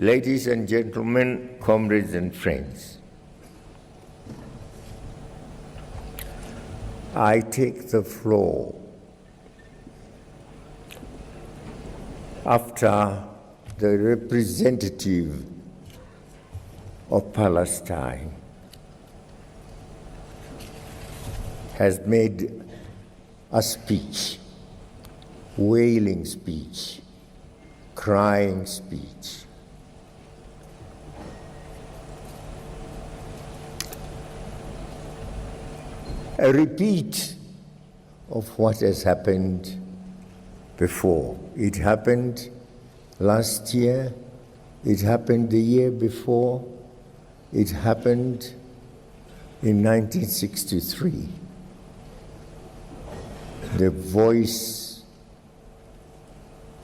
ladies and gentlemen, comrades and friends, I take the floor after the representative of Palestine has made a speech, wailing speech, crying speech. A repeat of what has happened before. It happened last year, it happened the year before, it happened in 1963. The voice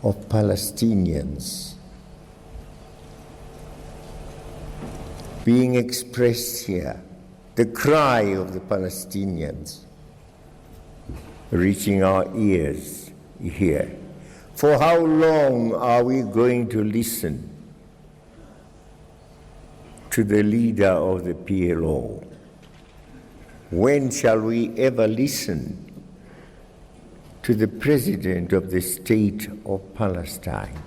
of Palestinians being expressed here, the cry of the Palestinians reaching our ears here. For how long are we going to listen to the leader of the PLO? When shall we ever listen to the president of the state of Palestine?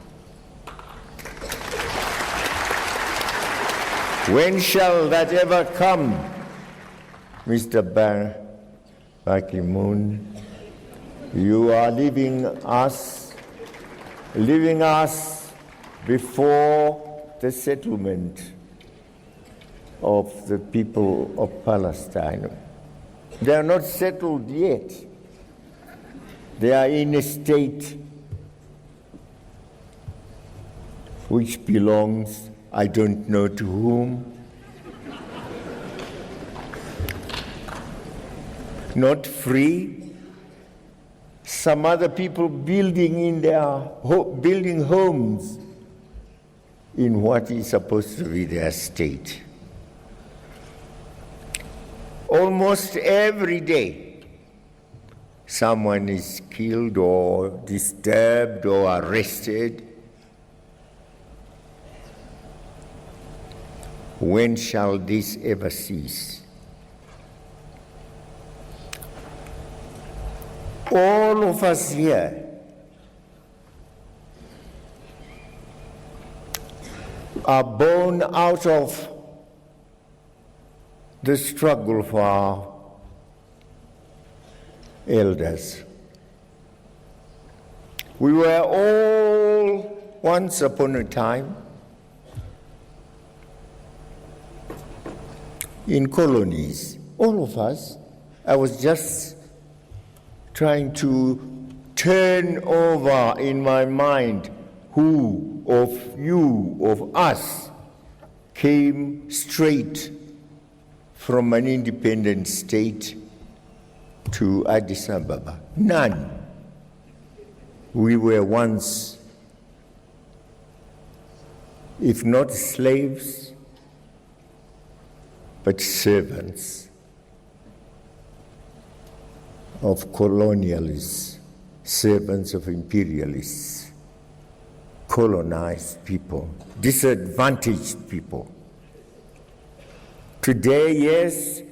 When shall that ever come, Mr. Ban Ki-moon? You are leaving us before the settlement of the people of Palestine. They are not settled yet. They are in a state which belongs, I don't know to whom, not free. Some other people building homes in what is supposed to be their state. Almost every day, someone is killed or disturbed or arrested. When shall this ever cease? All of us here are born out of the struggle for our elders. We were all, once upon a time, in colonies, all of us. I was just trying to turn over in my mind who of you, of us, came straight from an independent state to Addis Ababa. None. We were once, if not slaves, but servants of colonialists, servants of imperialists, colonized people, disadvantaged people. Today, yes,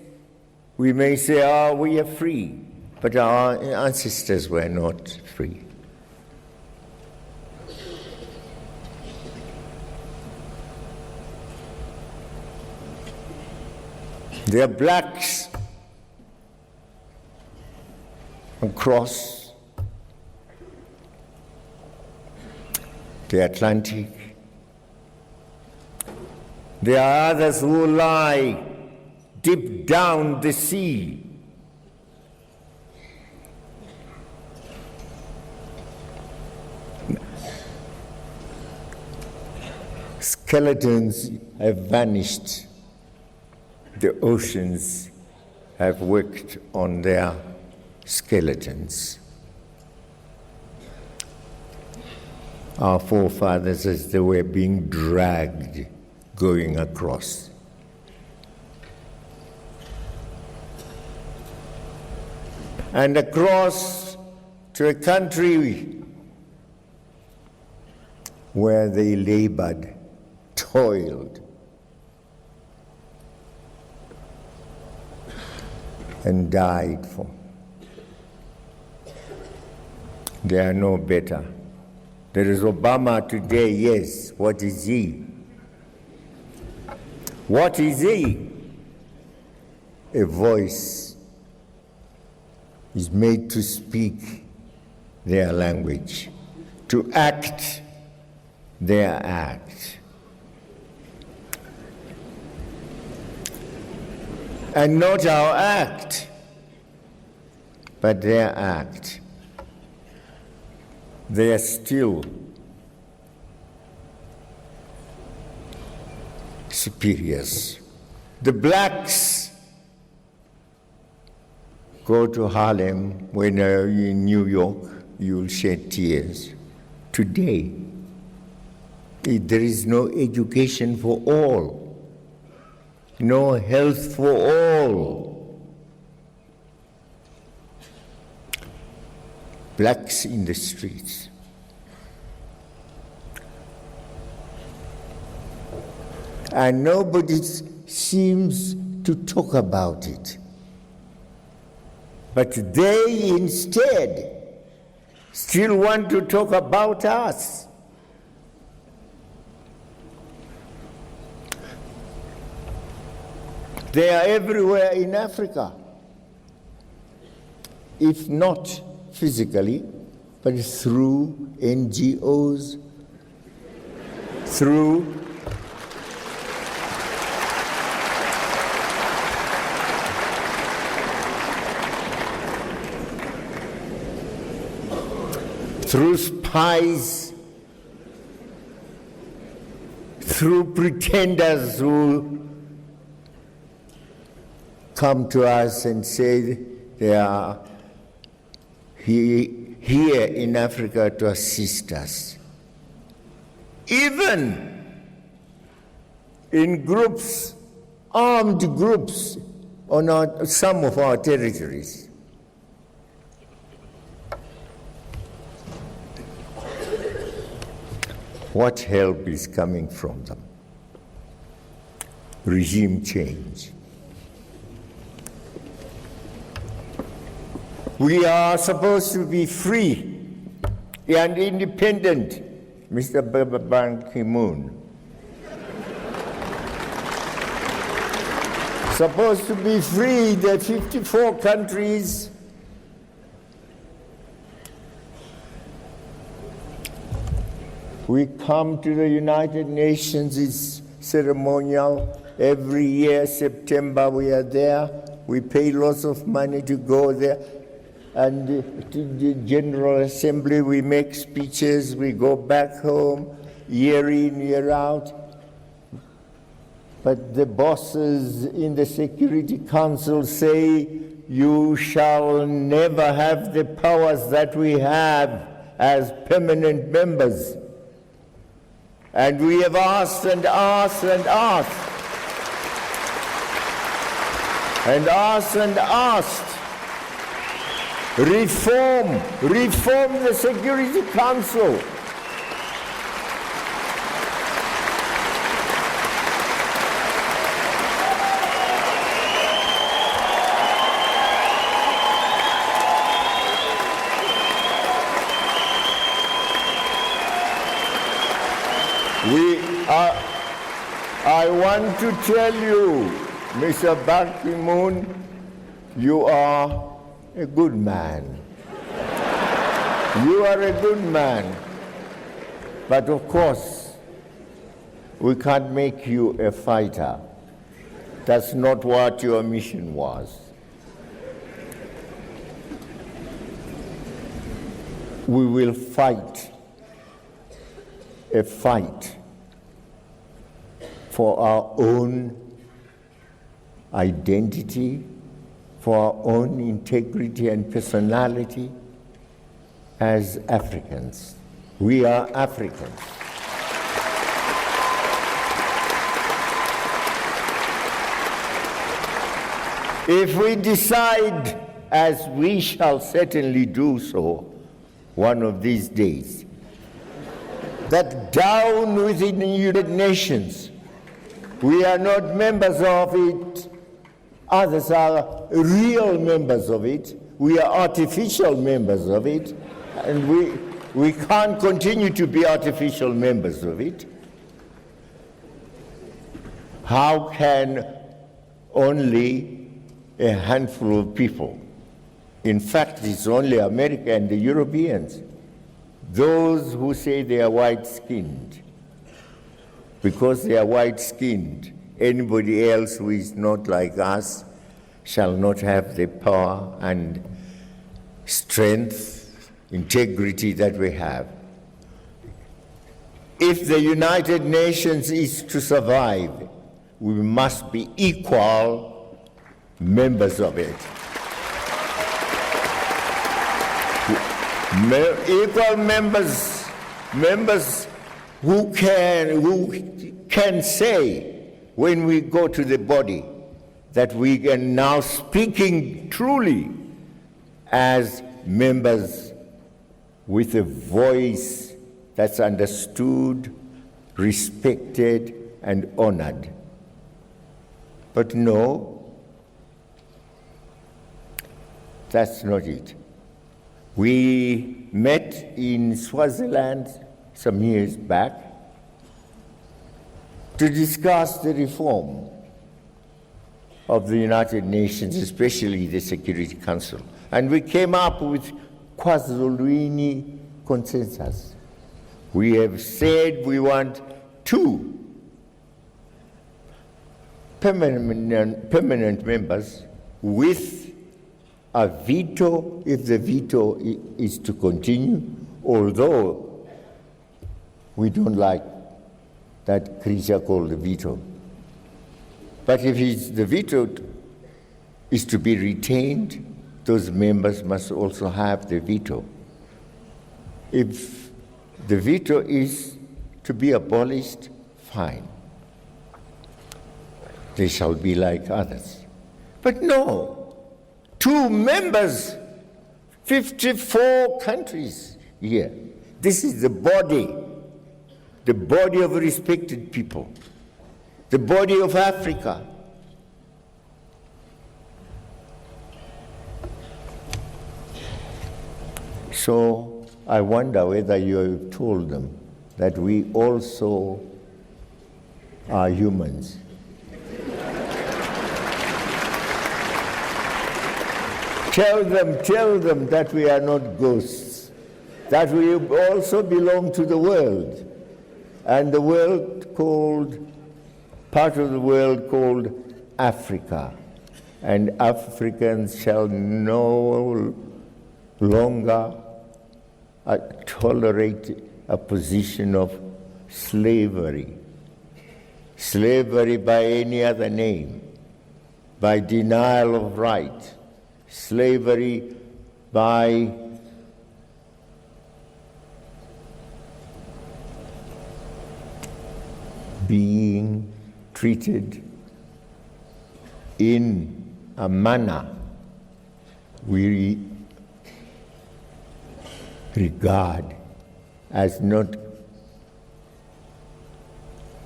we may say, we are free, but our ancestors were not free. They are blacks across the Atlantic. There are others who lie deep down the sea. Skeletons have vanished. The oceans have worked on their skeletons. Our forefathers, as they were being dragged, going across. And across to a country where they labored toiled, and died for. They are no better. There is Obama today, yes. What is he? What is he? A voice is made to speak their language, to act their act. And not our act, but their act. They are still superiors. The blacks go to Harlem. When you're in New York, you'll shed tears. Today, there is no education for all, no health for all. Blacks in the streets. And nobody seems to talk about it. But they instead still want to talk about us. They are everywhere in Africa, if not physically, but through NGOs, through spies, through pretenders who come to us and say they are here in Africa to assist us. Even in groups, armed groups on some of our territories. What help is coming from them? Regime change. We are supposed to be free and independent, Mr. Ban Ki-moon. Supposed to be free, the 54 countries. We come to the United Nations, it's ceremonial. Every year, September, we are there. We pay lots of money to go there. And to the General Assembly, we make speeches, we go back home, year in, year out. But the bosses in the Security Council say, you shall never have the powers that we have as permanent members. And we have asked and asked and asked, and asked and asked, reform the Security Council. I want to tell you, Mr. Ban Ki-moon, you are a good man. You are a good man. But of course, we can't make you a fighter. That's not what your mission was. We will fight a fight for our own identity, for our own integrity and personality as Africans. We are Africans. If we decide, as we shall certainly do so one of these days, that down within the United Nations, we are not members of it, others are real members of it, we are artificial members of it, and we can't continue to be artificial members of it. How can only a handful of people, in fact it's only America and the Europeans, those who say they are white-skinned, because they are white-skinned, anybody else who is not like us shall not have the power and strength, integrity that we have. If the United Nations is to survive, we must be equal members of it. Equal members who can say, when we go to the body, that we are now speaking truly as members with a voice that's understood, respected, and honored. But no, that's not it. We met in Swaziland some years back to discuss the reform of the United Nations, especially the Security Council. And we came up with KwaZulu consensus. We have said we want 2 permanent members with a veto if the veto is to continue, although we don't like that creature called the veto. But if the veto is to be retained, those members must also have the veto. If the veto is to be abolished, fine. They shall be like others. But no, 2 members, 54 countries here. This is the body of respected people, the body of Africa. So I wonder whether you have told them that we also are humans. Tell them that we are not ghosts, that we also belong to the world, and the world part of the world called Africa. And Africans shall no longer tolerate a position of slavery. Slavery by any other name, by denial of right, slavery by being treated in a manner we regard as not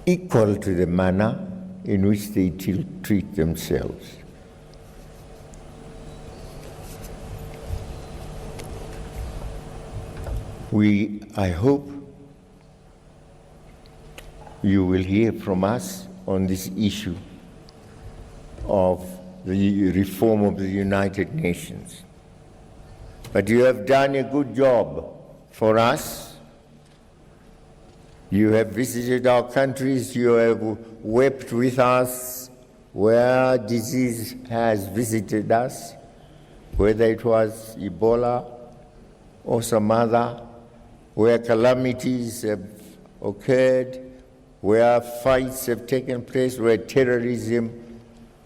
equal to the manner in which they treat themselves. I hope you will hear from us on this issue of the reform of the United Nations. But you have done a good job for us. You have visited our countries, you have wept with us where disease has visited us, whether it was Ebola or some other, where calamities have occurred, where fights have taken place, where terrorism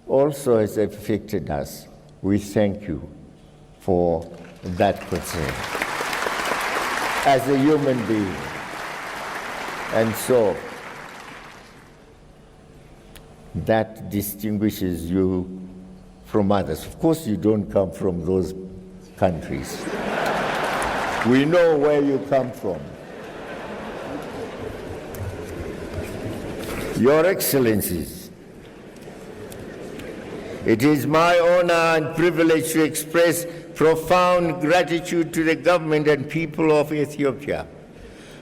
also has affected us. We thank you for that concern as a human being. And so that distinguishes you from others. Of course, you don't come from those countries. We know where you come from. Your Excellencies, it is my honor and privilege to express profound gratitude to the government and people of Ethiopia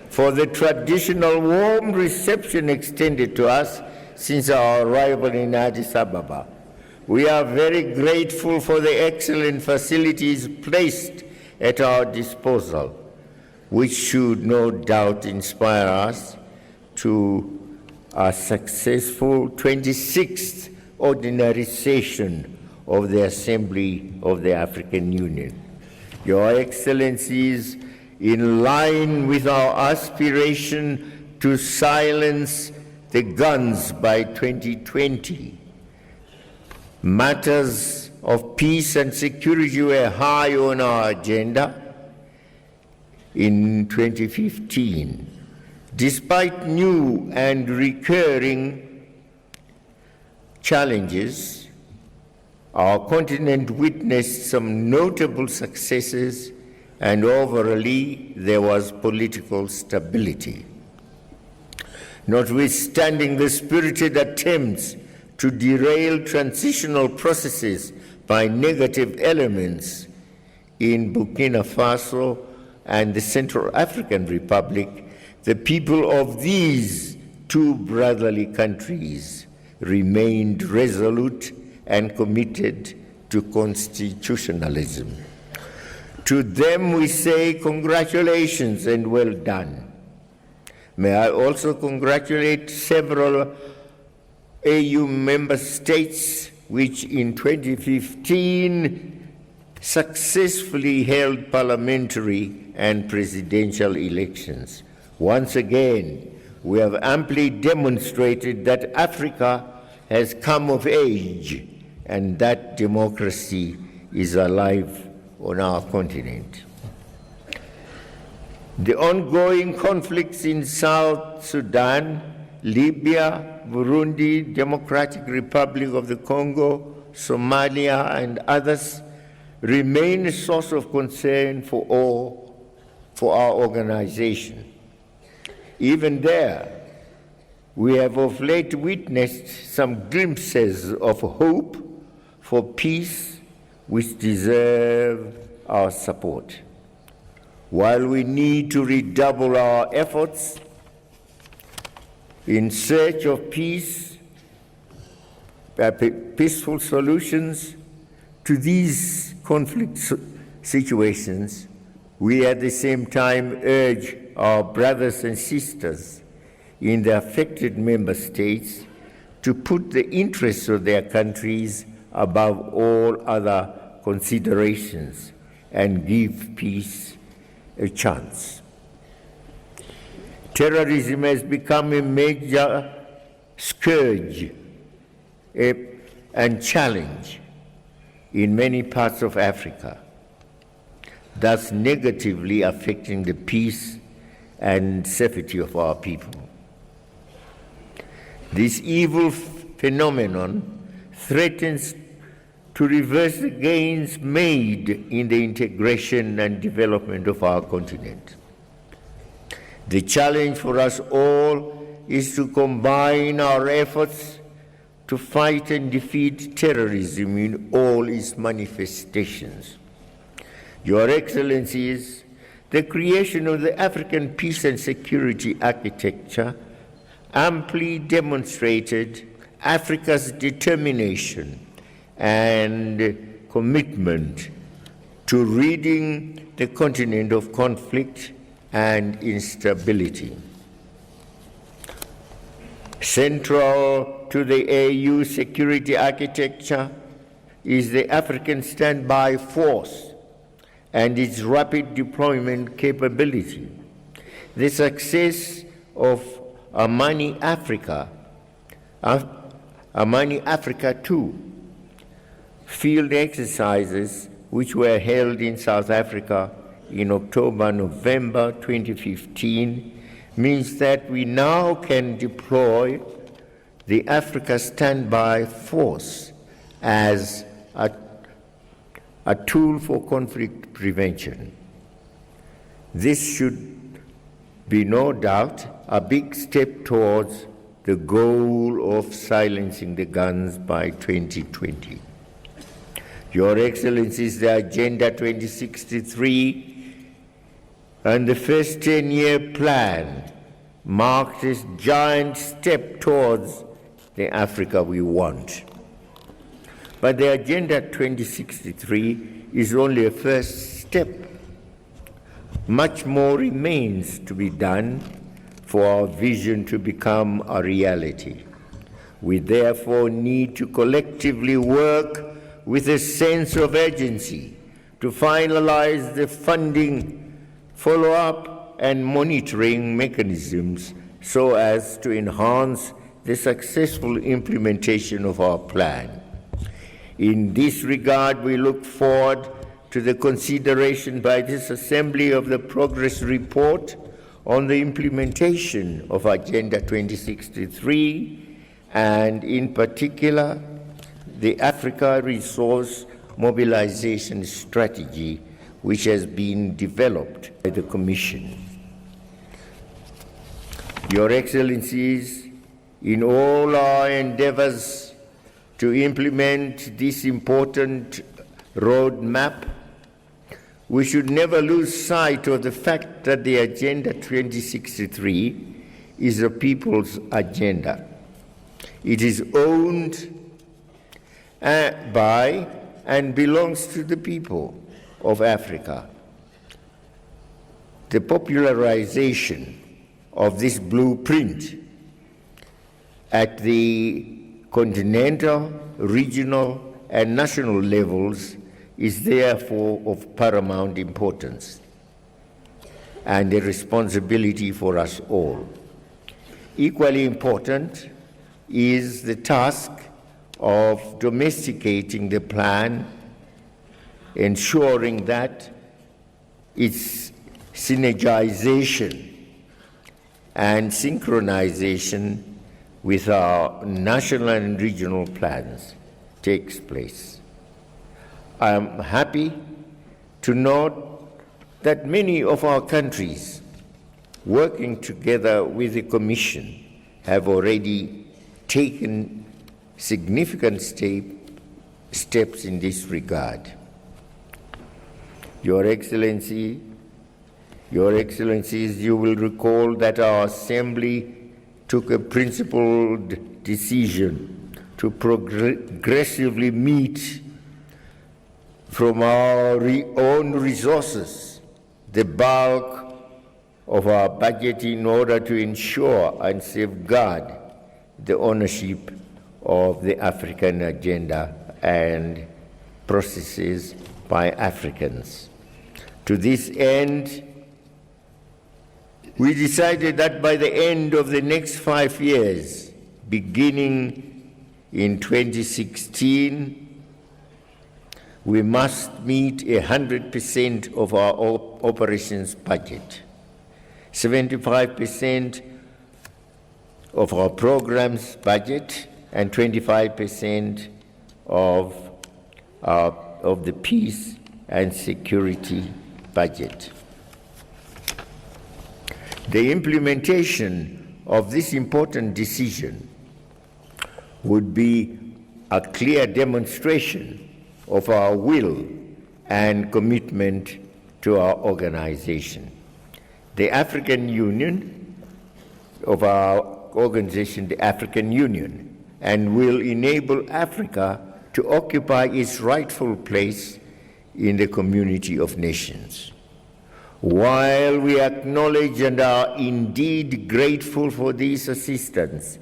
for the traditional warm reception extended to us since our arrival in Addis Ababa. We are very grateful for the excellent facilities placed at our disposal, which should no doubt inspire us to a successful 26th ordinary session of the Assembly of the African Union. Your Excellencies, in line with our aspiration to silence the guns by 2020, matters of peace and security were high on our agenda in 2015. Despite new and recurring challenges, our continent witnessed some notable successes, and overall there was political stability. Notwithstanding the spirited attempts to derail transitional processes by negative elements in Burkina Faso and the Central African Republic, the people of these two brotherly countries remained resolute and committed to constitutionalism. To them we say congratulations and well done. May I also congratulate several AU member states which in 2015 successfully held parliamentary and presidential elections. Once again, we have amply demonstrated that Africa has come of age and that democracy is alive on our continent. The ongoing conflicts in South Sudan, Libya, Burundi, Democratic Republic of the Congo, Somalia, and others remain a source of concern for our organization. Even there, we have of late witnessed some glimpses of hope for peace which deserve our support. While we need to redouble our efforts in search of peace, peaceful solutions to these conflict situations, we at the same time urge our brothers and sisters in the affected member states to put the interests of their countries above all other considerations and give peace a chance. Terrorism has become a major scourge and challenge in many parts of Africa, thus negatively affecting the peace and safety of our people. This evil phenomenon threatens to reverse the gains made in the integration and development of our continent. The challenge for us all is to combine our efforts to fight and defeat terrorism in all its manifestations. Your Excellencies, the creation of the African Peace and Security Architecture amply demonstrated Africa's determination and commitment to ridding the continent of conflict and instability. Central to the AU security architecture is the African Standby Force and its rapid deployment capability. The success of Amani Africa 2 field exercises which were held in South Africa in October-November 2015 means that we now can deploy the Africa Standby Force as a tool for conflict prevention. This should be no doubt a big step towards the goal of silencing the guns by 2020. Your Excellencies, the Agenda 2063 and the first 10-year plan marked this giant step towards the Africa we want. But the Agenda 2063 is only a first step. Much more remains to be done for our vision to become a reality. We therefore need to collectively work with a sense of urgency to finalize the funding, follow-up, and monitoring mechanisms so as to enhance the successful implementation of our plan. In this regard, we look forward to the consideration by this Assembly of the Progress Report on the implementation of Agenda 2063 and, in particular, the Africa Resource Mobilization Strategy, which has been developed by the Commission. Your Excellencies, in all our endeavors to implement this important roadmap, we should never lose sight of the fact that the Agenda 2063 is a people's agenda. It is owned by and belongs to the people of Africa. The popularization of this blueprint at the continental, regional, and national levels is therefore of paramount importance and a responsibility for us all. Equally important is the task of domesticating the plan, ensuring that its synergization and synchronization with our national and regional plans takes place. I am happy to note that many of our countries, working together with the Commission, have already taken significant steps in this regard. Your Excellencies, you will recall that our Assembly took a principled decision to progressively meet from our own resources the bulk of our budget in order to ensure and safeguard the ownership of the African agenda and processes by Africans. To this end, we decided that by the end of the next 5 years, beginning in 2016, we must meet 100% of our operations budget, 75% of our programs budget, and 25% of the peace and security budget. The implementation of this important decision would be a clear demonstration of our will and commitment to our organization. The African Union, of our organization, the African Union, and will enable Africa to occupy its rightful place in the community of nations. While we acknowledge and are indeed grateful for this assistance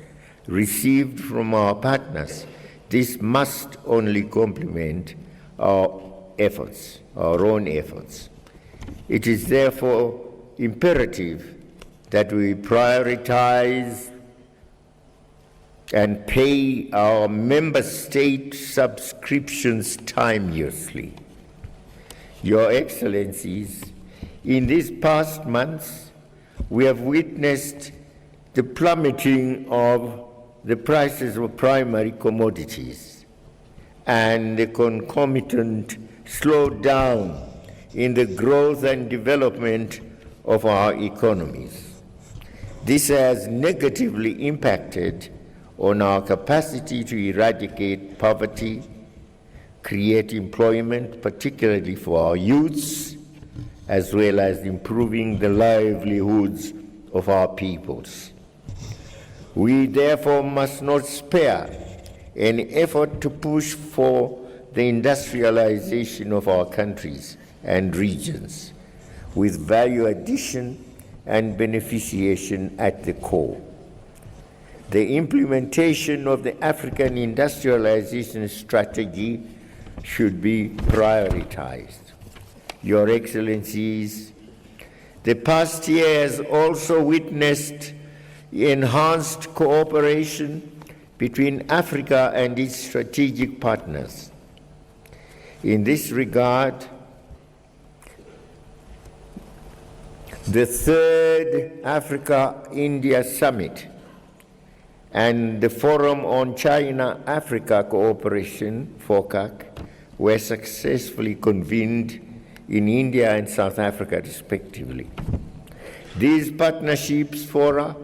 received from our partners, this must only complement our efforts, our own efforts. It is therefore imperative that we prioritize and pay our member state subscriptions timeously. Your Excellencies, in these past months, we have witnessed the plummeting of the prices of primary commodities and the concomitant slowdown in the growth and development of our economies. This has negatively impacted on our capacity to eradicate poverty, create employment, particularly for our youths, as well as improving the livelihoods of our peoples. We therefore must not spare any effort to push for the industrialization of our countries and regions, with value addition and beneficiation at the core. The implementation of the African industrialization strategy should be prioritized. Your Excellencies, the past year has also witnessed enhanced cooperation between Africa and its strategic partners. In this regard, the third Africa-India Summit and the Forum on China-Africa Cooperation, FOCAC, were successfully convened in India and South Africa, respectively. These partnerships fora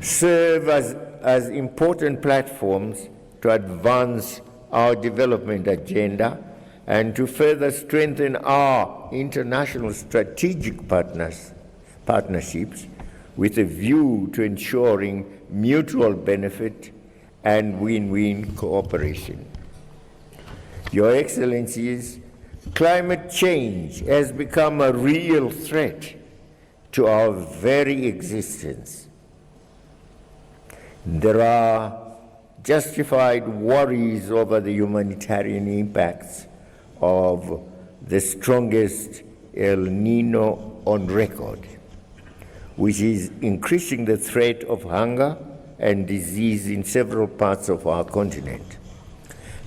serve as important platforms to advance our development agenda and to further strengthen our international strategic partnerships with a view to ensuring mutual benefit and win-win cooperation. Your Excellencies, climate change has become a real threat to our very existence. There are justified worries over the humanitarian impacts of the strongest El Nino on record, which is increasing the threat of hunger and disease in several parts of our continent.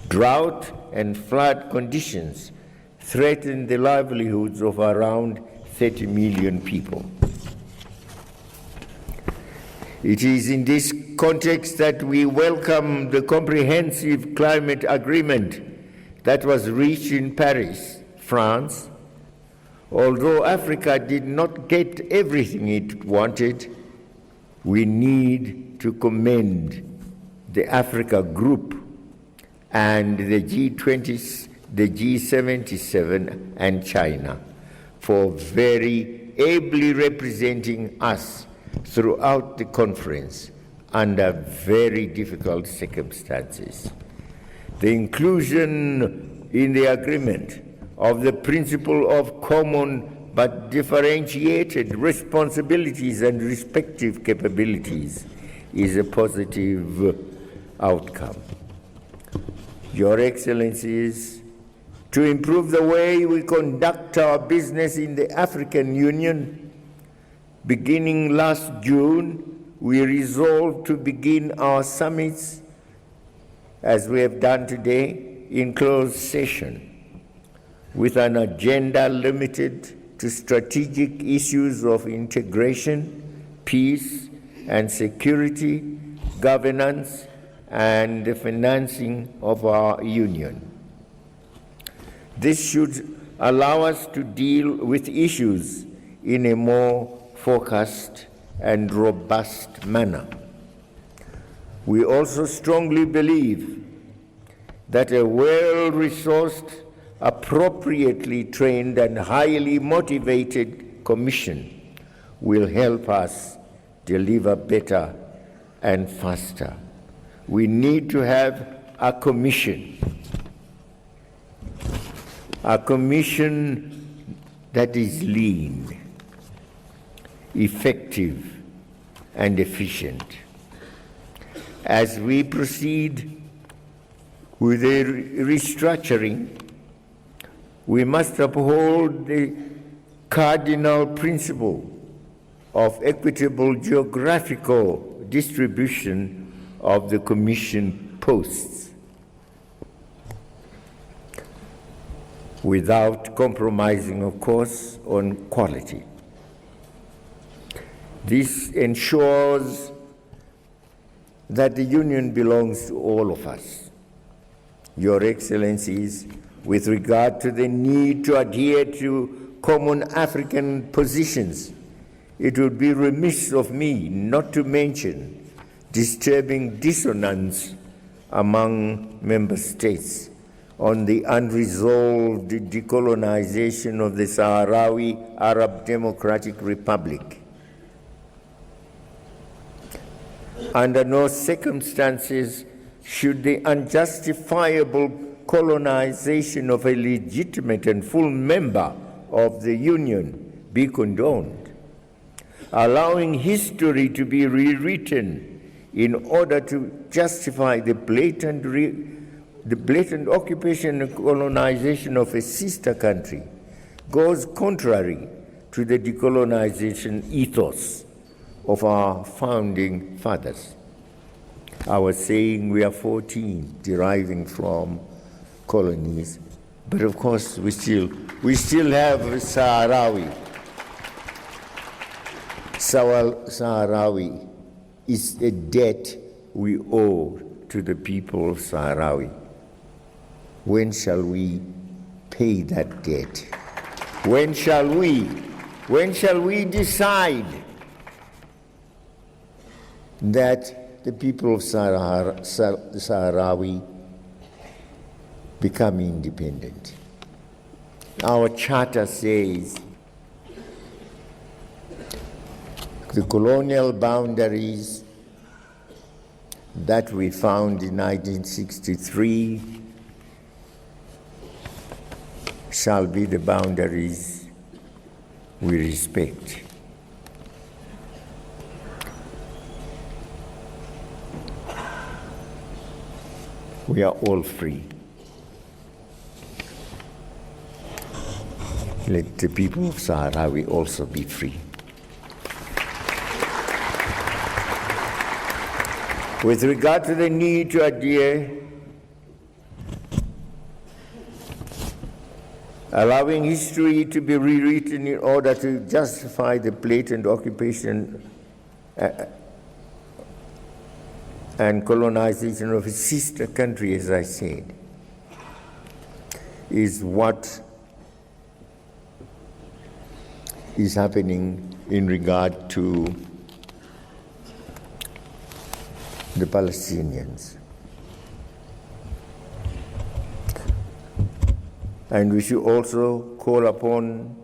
Drought and flood conditions threaten the livelihoods of around 30 million people. It is in this context that we welcome the comprehensive climate agreement that was reached in Paris, France. Although Africa did not get everything it wanted, we need to commend the Africa Group and the G20, the G77 and China for very ably representing us throughout the conference under very difficult circumstances. The inclusion in the agreement of the principle of common but differentiated responsibilities and respective capabilities is a positive outcome. Your Excellencies, to improve the way we conduct our business in the African Union, beginning last June, we resolved to begin our summits, as we have done today, in closed session, with an agenda limited to strategic issues of integration, peace and security, governance, and the financing of our union. This should allow us to deal with issues in a more focused and robust manner. We also strongly believe that a well-resourced, appropriately trained and highly motivated commission will help us deliver better and faster. We need to have a commission that is lean, effective, and efficient. As we proceed with the restructuring, we must uphold the cardinal principle of equitable geographical distribution of the Commission posts without compromising, of course, on quality. This ensures that the Union belongs to all of us. Your Excellencies, with regard to the need to adhere to common African positions it would be remiss of me not to mention disturbing dissonance among member states on the unresolved decolonization of the Sahrawi Arab Democratic Republic. Under no circumstances should the unjustifiable colonization of a legitimate and full member of the Union be condoned. Allowing history to be rewritten in order to justify the blatant occupation and colonization of a sister country goes contrary to the decolonization ethos of our founding fathers. Our saying, we are 14, deriving from colonies, but of course we still have Sahrawi. Sahrawi is a debt we owe to the people of Sahrawi. When shall we pay that debt? When shall we decide that the people of Sahrawi become independent? Our charter says the colonial boundaries that we found in 1963 shall be the boundaries we respect. We are all free. Let the people of Sahrawi also be free. With regard to the need to adhere, allowing history to be rewritten in order to justify the blatant occupation and colonization of a sister country, as I said, is what is happening in regard to the Palestinians. And we should also call upon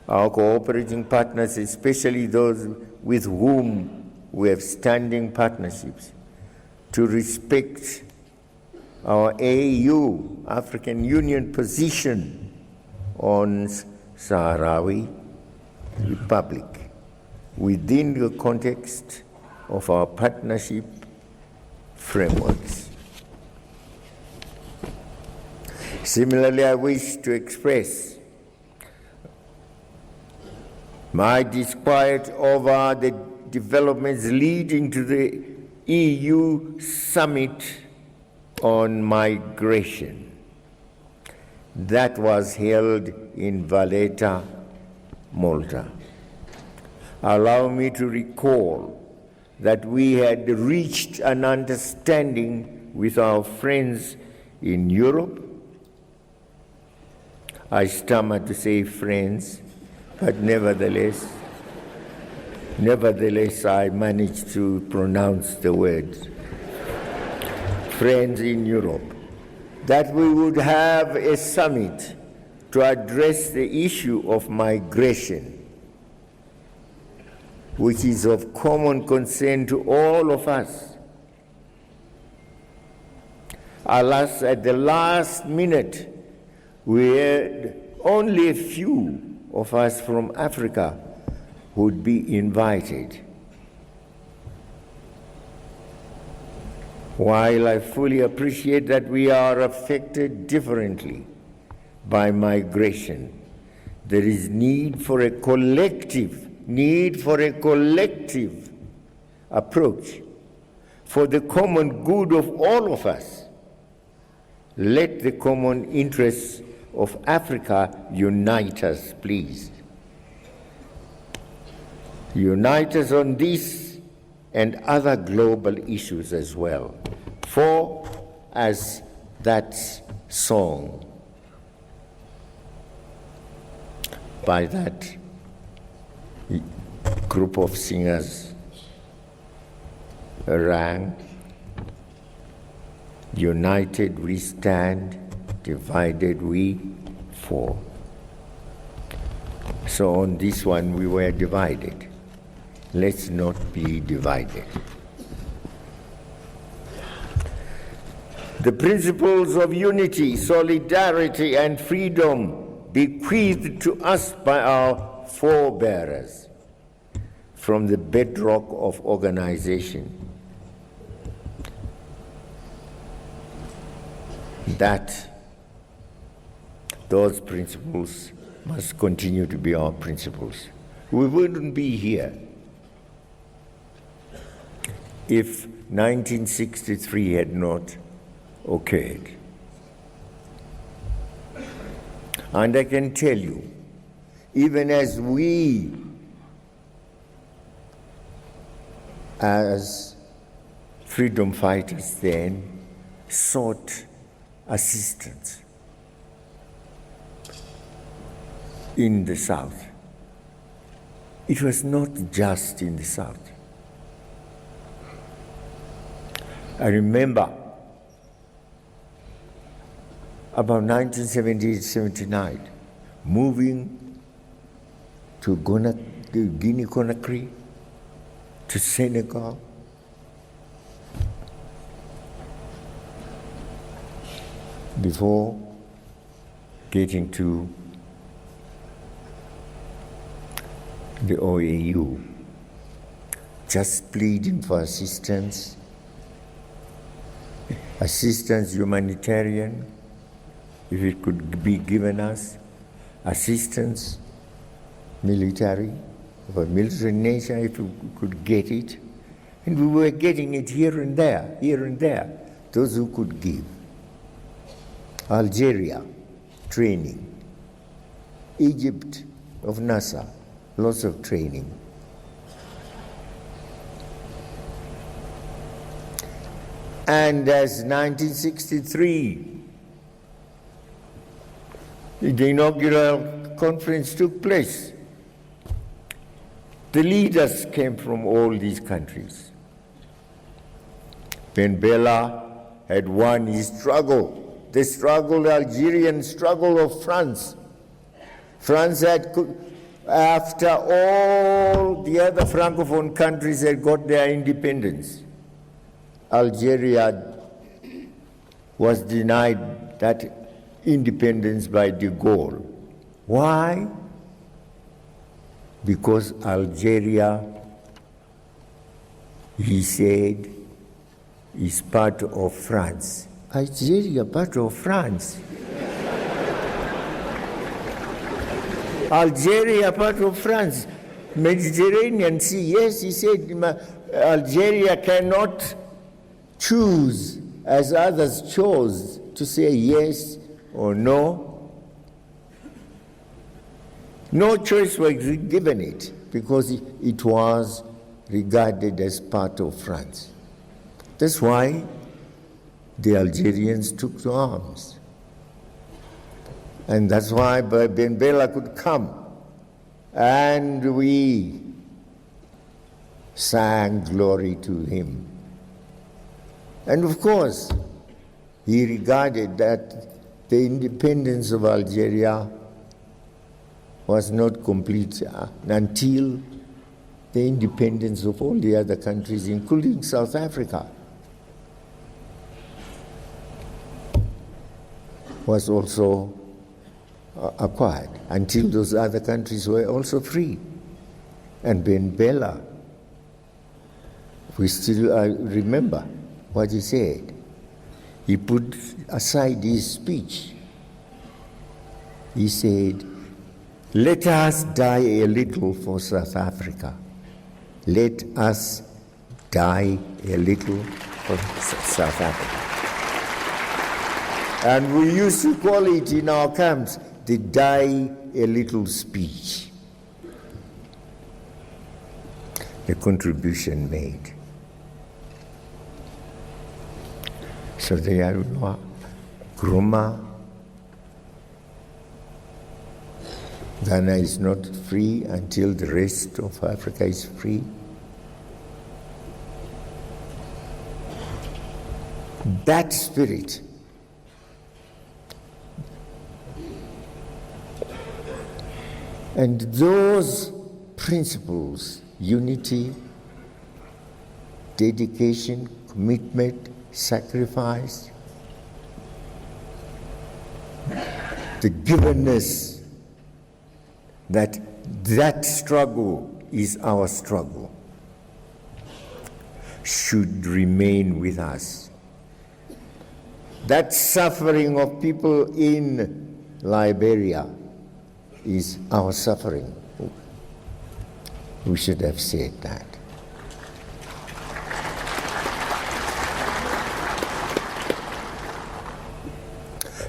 our cooperating partners, especially those with whom we have standing partnerships, to respect our AU, African Union position on Sahrawi Republic within the context of our partnership frameworks. Similarly, I wish to express my disquiet over the developments leading to the EU summit on migration that was held in Valletta, Malta. Allow me to recall that we had reached an understanding with our friends in Europe. I stammer to say friends, but nevertheless I managed to pronounce the words. Friends in Europe, that we would have a summit to address the issue of migration, which is of common concern to all of us. Alas, at the last minute, we had only a few of us from Africa would be invited. While I fully appreciate that we are affected differently by migration, there is need for a collective approach for the common good of all of us. Let the common interests of Africa unite us, please. Unite us on this and other global issues as well. For, as that song by that group of singers rang, "United we stand, divided we fall." So on this one we were divided. Let's not be divided. The principles of unity, solidarity, and freedom bequeathed to us by our forebears from the bedrock of organization, those principles must continue to be our principles. We wouldn't be here if 1963 had not occurred. And I can tell you, even as we, as freedom fighters then, sought assistance in the South, it was not just in the South. I remember about 1978-79, moving to Guinea-Conakry, to Senegal, before getting to the OAU, just pleading for assistance, humanitarian, if it could be given us, assistance, military, of a military nature, if we could get it. And we were getting it here and there, those who could give. Algeria, training. Egypt of Nasser, lots of training. And as 1963, the inaugural conference took place, the leaders came from all these countries. Ben Bella had won his struggle, the Algerian struggle of France. France had, after all the other Francophone countries had got their independence, Algeria was denied that independence by de Gaulle. Why? Because Algeria, he said, is part of France. Algeria, part of France. Algeria, part of France. Mediterranean Sea, yes, he said, Algeria cannot choose as others chose to say yes or no. No choice was given it because it was regarded as part of France. That's why the Algerians took to arms. And that's why Ben Bella could come. And we sang glory to him. And of course, he regarded that the independence of Algeria was not complete until the independence of all the other countries, including South Africa, was also acquired, until those other countries were also free. And Ben Bella, we still remember what he said. He put aside his speech. He said, "Let us die a little for South Africa. Let us die a little for South Africa." And we used to call it in our camps the die a little speech. The contribution made. So they are Groma, Ghana is not free until the rest of Africa is free. That spirit and those principles, unity, dedication, commitment, sacrifice, the givenness, that struggle is our struggle, should remain with us. That suffering of people in Liberia is our suffering. We should have said that.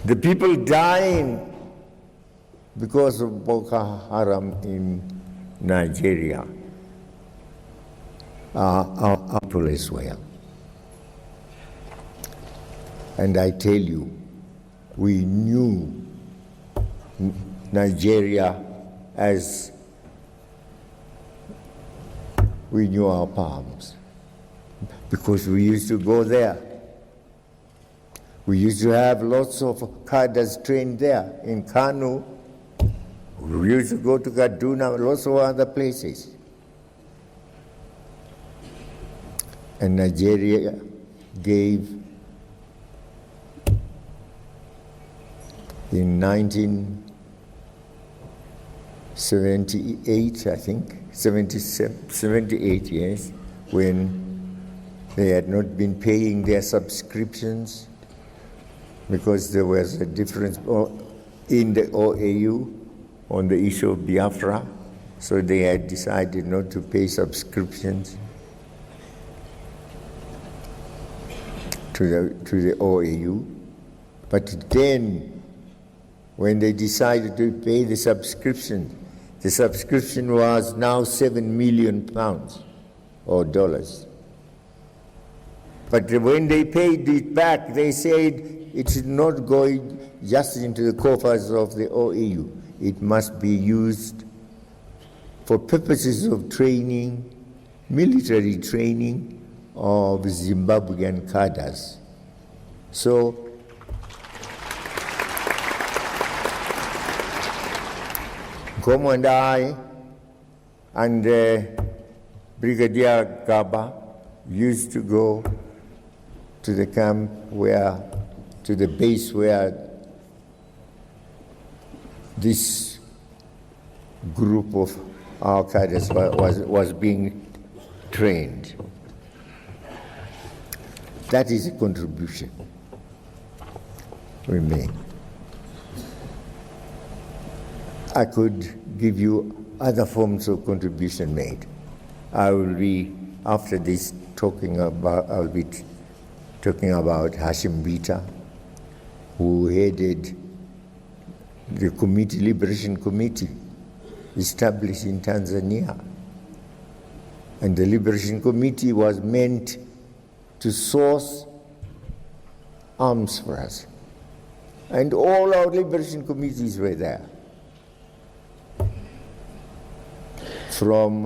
The people dying because of Boko Haram in Nigeria are our people as well. And I tell you, we knew Nigeria as we knew our palms, because we used to go there. We used to have lots of cadres trained there in Kano. We used to go to Kaduna, lots of other places. And Nigeria gave, in 1978, I think, 78, yes, when they had not been paying their subscriptions because there was a difference in the OAU on the issue of Biafra, so they had decided not to pay subscriptions to the OAU. But then, when they decided to pay the subscription was now £7 million or dollars. But when they paid it back, they said it should not go just into the coffers of the OAU. It must be used for purposes of training, military training of Zimbabwean cadres. So, Gomo and I and Brigadier Gaba used to go to the camp to the base where this group of our cadres was being trained. That is a contribution we made. I could give you other forms of contribution made. I will be, after this, I'll be talking about Hashim Bita, who headed the Liberation Committee established in Tanzania. And the Liberation Committee was meant to source arms for us. And all our liberation committees were there. From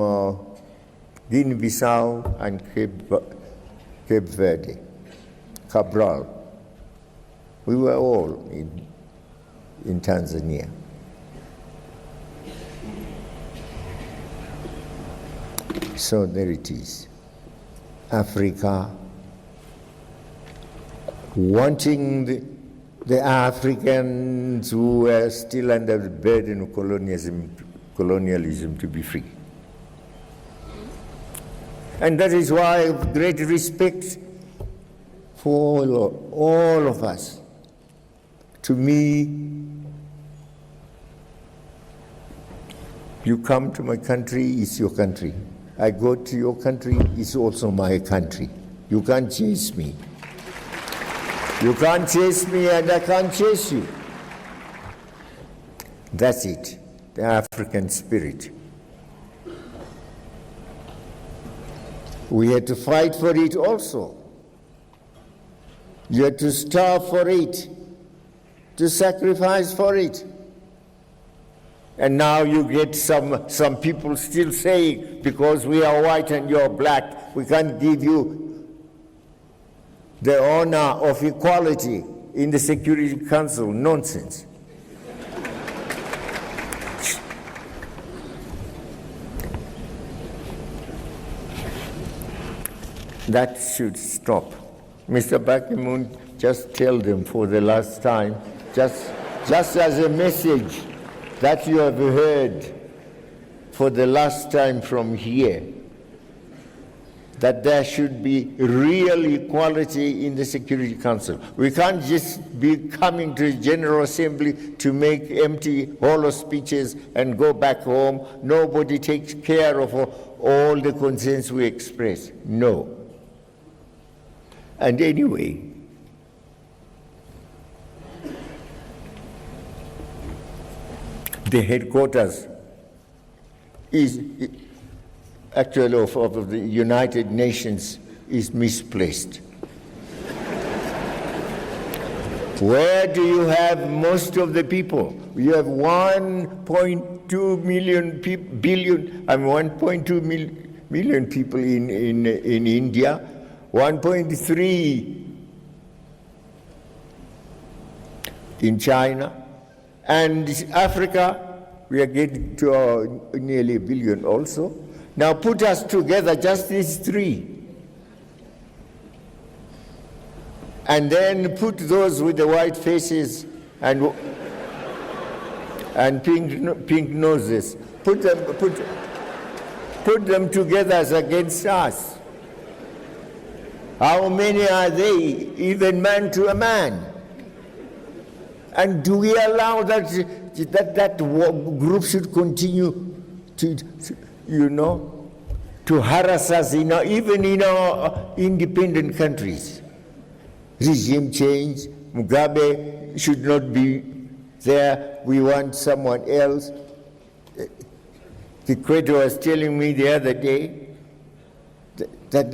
Guinea-Bissau and Cape Verde, Cabral. We were all in Tanzania. So there it is. Africa, wanting the Africans who were still under the burden of colonialism to be free. And that is why I have great respect for all of us. To me, you come to my country, it's your country. I go to your country, it's also my country. You can't chase me. You can't chase me and I can't chase you. That's it, the African spirit. We had to fight for it also. You had to starve for it, to sacrifice for it. And now you get some people still saying, because we are white and you're black, we can't give you the honor of equality in the Security Council. Nonsense. That should stop. Mr. Bakimun, just tell them for the last time, just as a message that you have heard for the last time from here, that there should be real equality in the Security Council. We can't just be coming to the General Assembly to make empty, hollow speeches and go back home. Nobody takes care of all the concerns we express. No. And anyway, the headquarters is actually of the United Nations is misplaced. Where do you have most of the people? You have 1.2 million people in India, 1.3 in China, and Africa, we are getting to nearly 1 billion also. Now put us together, just these three, and then put those with the white faces and pink noses. Put them together as against us. How many are they, even man to a man? And do we allow that group should continue to harass us even in our independent countries? Regime change, Mugabe should not be there, we want someone else. The Creator was telling me the other day that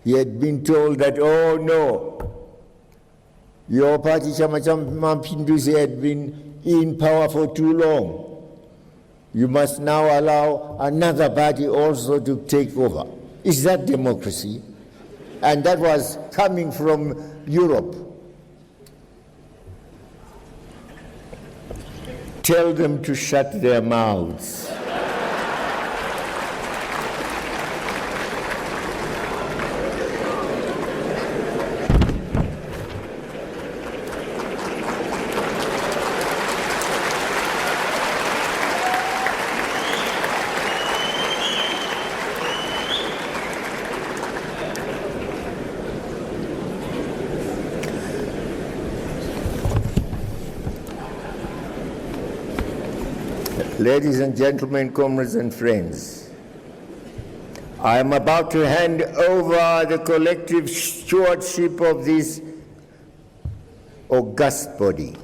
he had been told that, oh no, your party, Chama cha Mapinduzi, had been in power for too long. You must now allow another party also to take over. Is that democracy? And that was coming from Europe. Tell them to shut their mouths. Ladies and gentlemen, comrades and friends, I am about to hand over the collective stewardship of this august body.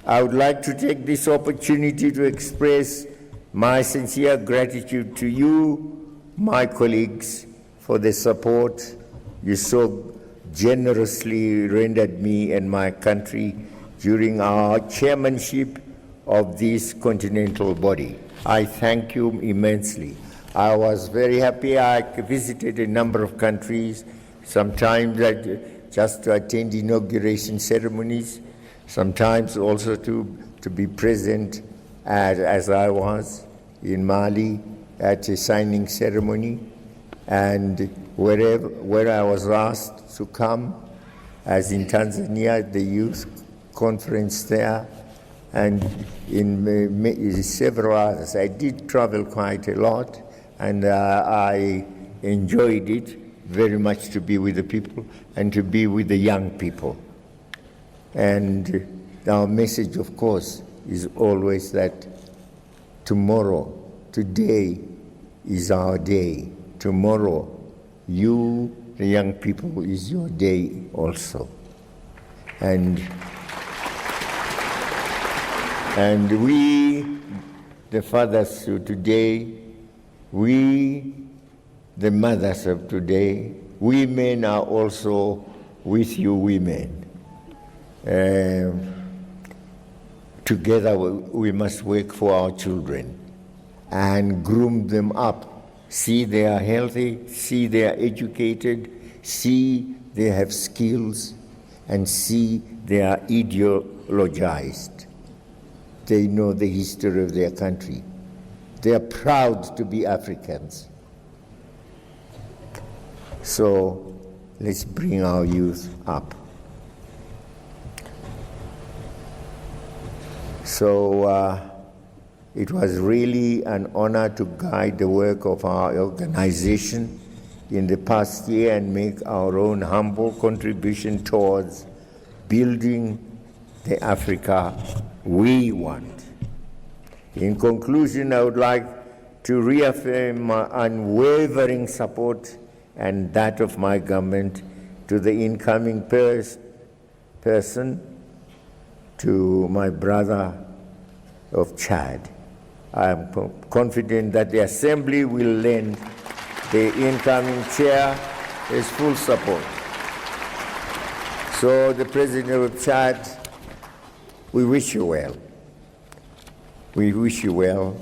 I would like to take this opportunity to express my sincere gratitude to you, my colleagues, for the support you so generously rendered me and my country during our chairmanship of this continental body. I thank you immensely. I was very happy. I visited a number of countries, sometimes just to attend inauguration ceremonies, sometimes also to be present as I was in Mali at a signing ceremony, and where I was asked to come, as in Tanzania at the youth conference there, and in several others. I did travel quite a lot, and I enjoyed it very much to be with the people and to be with the young people. And our message, of course, is always that today is our day. Tomorrow, you, the young people, is your day also. And we, the fathers of today, we, the mothers of today, we men are also with you women. together we must work for our children and groom them up. See they are healthy, see they are educated, see they have skills, and see they are ideologized. They know the history of their country. They are proud to be Africans. So let's bring our youth up. So it was really an honor to guide the work of our organization in the past year and make our own humble contribution towards building the Africa we want. In conclusion, I would like to reaffirm my unwavering support and that of my government to the incoming person, to my brother of Chad. I am confident that the Assembly will lend the incoming chair his full support. So the President of Chad, we wish you well. We wish you well,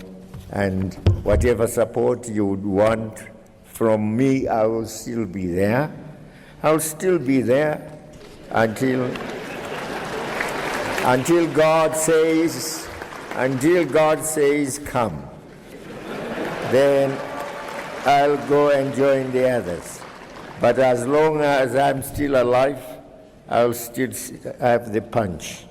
and whatever support you would want from me, I will still be there. I'll still be there until God says, come. Then I'll go and join the others. But as long as I'm still alive, I'll still have the punch.